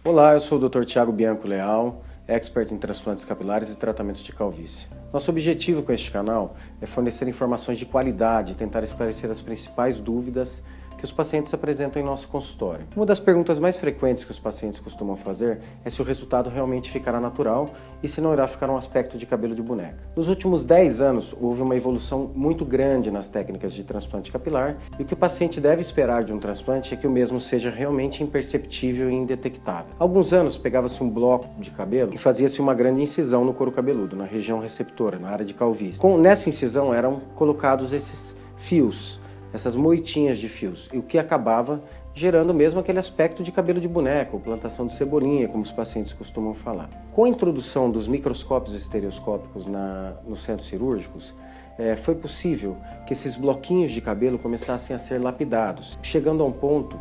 Olá, eu sou o Dr. Thiago Bianco Leal, expert em transplantes capilares e tratamentos de calvície. Nosso objetivo com este canal é fornecer informações de qualidade e tentar esclarecer as principais dúvidas que os pacientes apresentam em nosso consultório. Uma das perguntas mais frequentes que os pacientes costumam fazer é se o resultado realmente ficará natural e se não irá ficar um aspecto de cabelo de boneca. Nos últimos 10 anos, houve uma evolução muito grande nas técnicas de transplante capilar e o que o paciente deve esperar de um transplante é que o mesmo seja realmente imperceptível e indetectável. Há alguns anos, pegava-se um bloco de cabelo e fazia-se uma grande incisão no couro cabeludo, na região receptora, na área de calvície. Nessa incisão eram colocados esses fios, essas moitinhas de fios, e o que acabava gerando mesmo aquele aspecto de cabelo de boneca, ou plantação de cebolinha, como os pacientes costumam falar. Com a introdução dos microscópios estereoscópicos nos centros cirúrgicos, foi possível que esses bloquinhos de cabelo começassem a ser lapidados, chegando a um ponto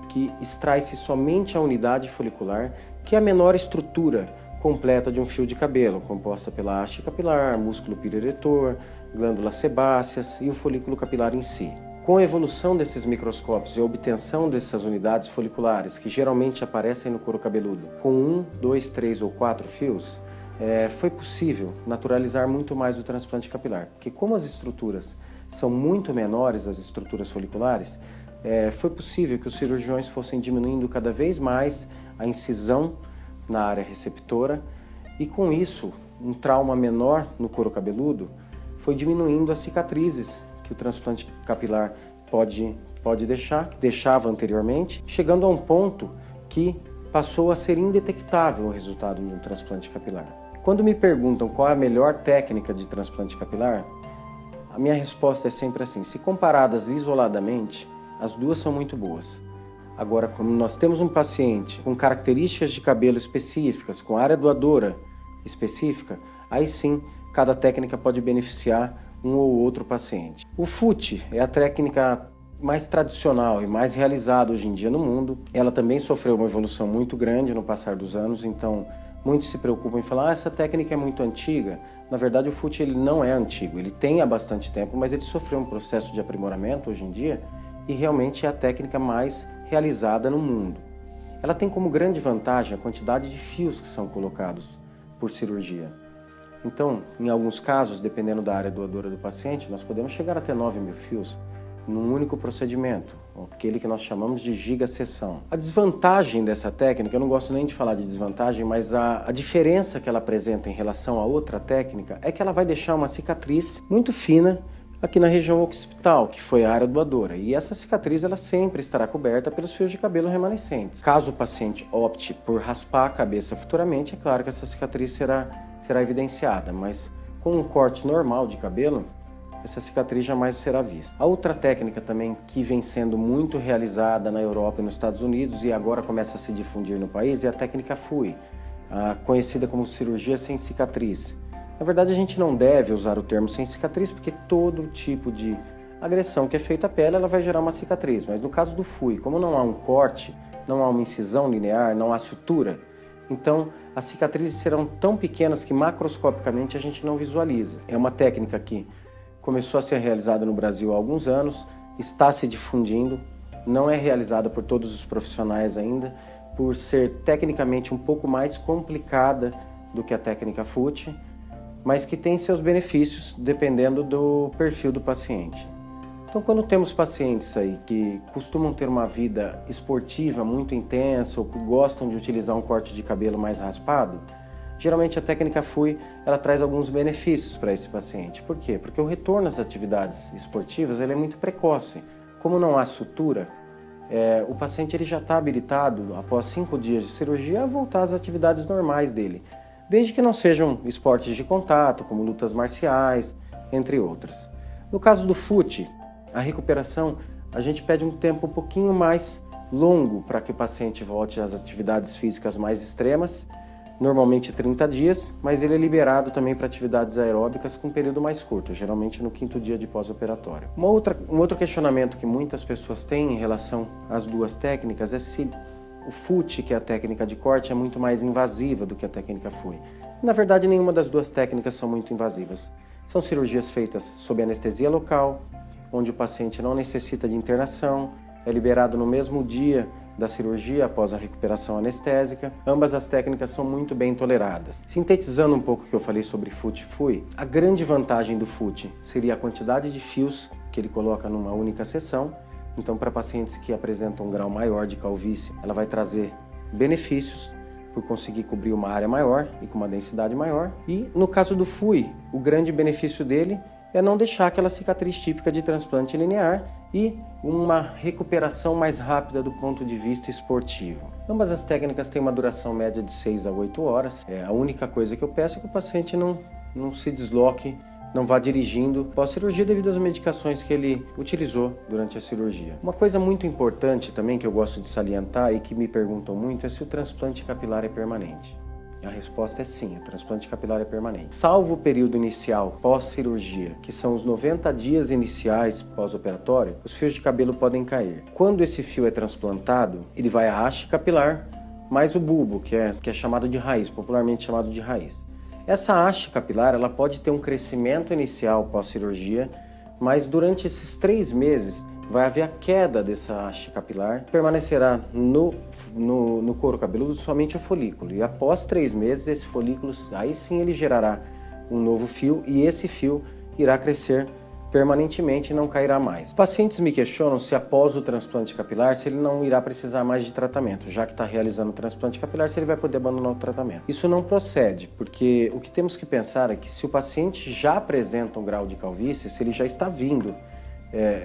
que extrai-se somente a unidade folicular, que é a menor estrutura completa de um fio de cabelo, composta pela haste capilar, músculo piroeretor, glândulas sebáceas e o folículo capilar em si. Com a evolução desses microscópios e a obtenção dessas unidades foliculares, que geralmente aparecem no couro cabeludo, com 1, 2, 3 ou 4 fios, foi possível naturalizar muito mais o transplante capilar. Porque como as estruturas são muito menores, as estruturas foliculares, foi possível que os cirurgiões fossem diminuindo cada vez mais a incisão na área receptora e com isso, um trauma menor no couro cabeludo foi diminuindo as cicatrizes que o transplante capilar pode deixar, que deixava anteriormente, chegando a um ponto que passou a ser indetectável o resultado de um transplante capilar. Quando me perguntam qual é a melhor técnica de transplante capilar, a minha resposta é sempre assim: se comparadas isoladamente, as duas são muito boas. Agora, como nós temos um paciente com características de cabelo específicas, com área doadora específica, aí sim, cada técnica pode beneficiar um ou outro paciente. O FUT é a técnica mais tradicional e mais realizada hoje em dia no mundo. Ela também sofreu uma evolução muito grande no passar dos anos, então muitos se preocupam em falar essa técnica é muito antiga. Na verdade, o FUT ele não é antigo, ele tem há bastante tempo, mas ele sofreu um processo de aprimoramento hoje em dia e realmente é a técnica mais realizada no mundo. Ela tem como grande vantagem a quantidade de fios que são colocados por cirurgia. Então, em alguns casos, dependendo da área doadora do paciente, nós podemos chegar até 9.000 fios num único procedimento, aquele que nós chamamos de gigaseção. A desvantagem dessa técnica, eu não gosto nem de falar de desvantagem, mas a diferença que ela apresenta em relação a outra técnica é que ela vai deixar uma cicatriz muito fina aqui na região occipital, que foi a área doadora, e essa cicatriz ela sempre estará coberta pelos fios de cabelo remanescentes. Caso o paciente opte por raspar a cabeça futuramente, é claro que essa cicatriz será evidenciada, mas com um corte normal de cabelo, essa cicatriz jamais será vista. A outra técnica também que vem sendo muito realizada na Europa e nos Estados Unidos e agora começa a se difundir no país é a técnica FUI, conhecida como cirurgia sem cicatriz. Na verdade, a gente não deve usar o termo sem cicatriz porque todo tipo de agressão que é feita à pele ela vai gerar uma cicatriz, mas no caso do FUI, como não há um corte, não há uma incisão linear, não há sutura, então as cicatrizes serão tão pequenas que macroscopicamente a gente não visualiza. É uma técnica que começou a ser realizada no Brasil há alguns anos, está se difundindo, não é realizada por todos os profissionais ainda, por ser tecnicamente um pouco mais complicada do que a técnica FUT, mas que tem seus benefícios dependendo do perfil do paciente. Então, quando temos pacientes aí que costumam ter uma vida esportiva muito intensa ou que gostam de utilizar um corte de cabelo mais raspado, geralmente a técnica FUI ela traz alguns benefícios para esse paciente. Por quê? Porque o retorno às atividades esportivas ele é muito precoce. Como não há sutura, o paciente ele já está habilitado, após 5 dias de cirurgia, a voltar às atividades normais dele, desde que não sejam esportes de contato, como lutas marciais, entre outras. No caso do FUT, a recuperação, a gente pede um tempo um pouquinho mais longo para que o paciente volte às atividades físicas mais extremas, normalmente 30 dias, mas ele é liberado também para atividades aeróbicas com um período mais curto, geralmente no 5º dia de pós-operatório. Um outro questionamento que muitas pessoas têm em relação às duas técnicas é se o FUT, que é a técnica de corte, é muito mais invasiva do que a técnica FUI. Na verdade, nenhuma das duas técnicas são muito invasivas. São cirurgias feitas sob anestesia local, onde o paciente não necessita de internação, é liberado no mesmo dia da cirurgia após a recuperação anestésica. Ambas as técnicas são muito bem toleradas. Sintetizando um pouco o que eu falei sobre FUT e FUI, a grande vantagem do FUT seria a quantidade de fios que ele coloca numa única sessão. Então, para pacientes que apresentam um grau maior de calvície, ela vai trazer benefícios por conseguir cobrir uma área maior e com uma densidade maior. E no caso do FUI, o grande benefício dele é não deixar aquela cicatriz típica de transplante linear e uma recuperação mais rápida do ponto de vista esportivo. Ambas as técnicas têm uma duração média de 6 a 8 horas. A única coisa que eu peço é que o paciente não se desloque, não vá dirigindo pós-cirurgia devido às medicações que ele utilizou durante a cirurgia. Uma coisa muito importante também que eu gosto de salientar e que me perguntam muito é se o transplante capilar é permanente. A resposta é sim, o transplante capilar é permanente. Salvo o período inicial pós-cirurgia, que são os 90 dias iniciais pós-operatório, os fios de cabelo podem cair. Quando esse fio é transplantado, ele vai à haste capilar mais o bulbo, que é chamado de raiz, popularmente chamado de raiz. Essa haste capilar ela pode ter um crescimento inicial pós-cirurgia, mas durante esses 3 meses vai haver a queda dessa haste capilar, permanecerá no couro cabeludo somente o folículo. E após 3 meses, esse folículo, aí sim ele gerará um novo fio e esse fio irá crescer permanentemente e não cairá mais. Pacientes me questionam se após o transplante capilar, se ele não irá precisar mais de tratamento, já que está realizando o transplante capilar, se ele vai poder abandonar o tratamento. Isso não procede, porque o que temos que pensar é que se o paciente já apresenta um grau de calvície, se ele já está vindo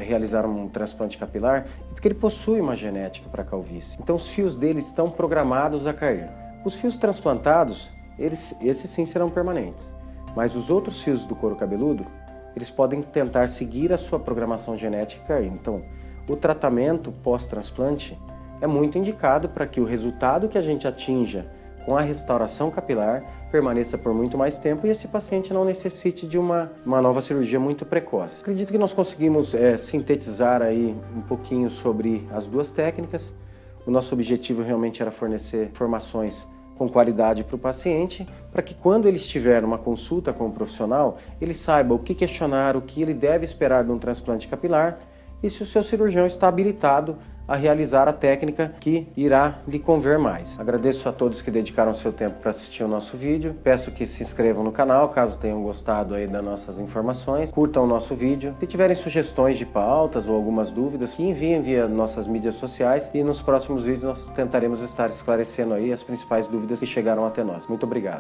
realizar um transplante capilar, é porque ele possui uma genética para calvície. Então os fios dele estão programados a cair. Os fios transplantados, esses sim serão permanentes, mas os outros fios do couro cabeludo, eles podem tentar seguir a sua programação genética. Então, o tratamento pós-transplante é muito indicado para que o resultado que a gente atinja com a restauração capilar permaneça por muito mais tempo e esse paciente não necessite de uma nova cirurgia muito precoce. Acredito que nós conseguimos sintetizar aí um pouquinho sobre as duas técnicas. O nosso objetivo realmente era fornecer informações com qualidade para o paciente, para que quando ele estiver numa consulta com o profissional, ele saiba o que questionar, o que ele deve esperar de um transplante capilar e se o seu cirurgião está habilitado a realizar a técnica que irá lhe conver mais. Agradeço a todos que dedicaram seu tempo para assistir o nosso vídeo. Peço que se inscrevam no canal, caso tenham gostado aí das nossas informações. Curtam o nosso vídeo. Se tiverem sugestões de pautas ou algumas dúvidas, que enviem via nossas mídias sociais e nos próximos vídeos nós tentaremos estar esclarecendo aí as principais dúvidas que chegaram até nós. Muito obrigado.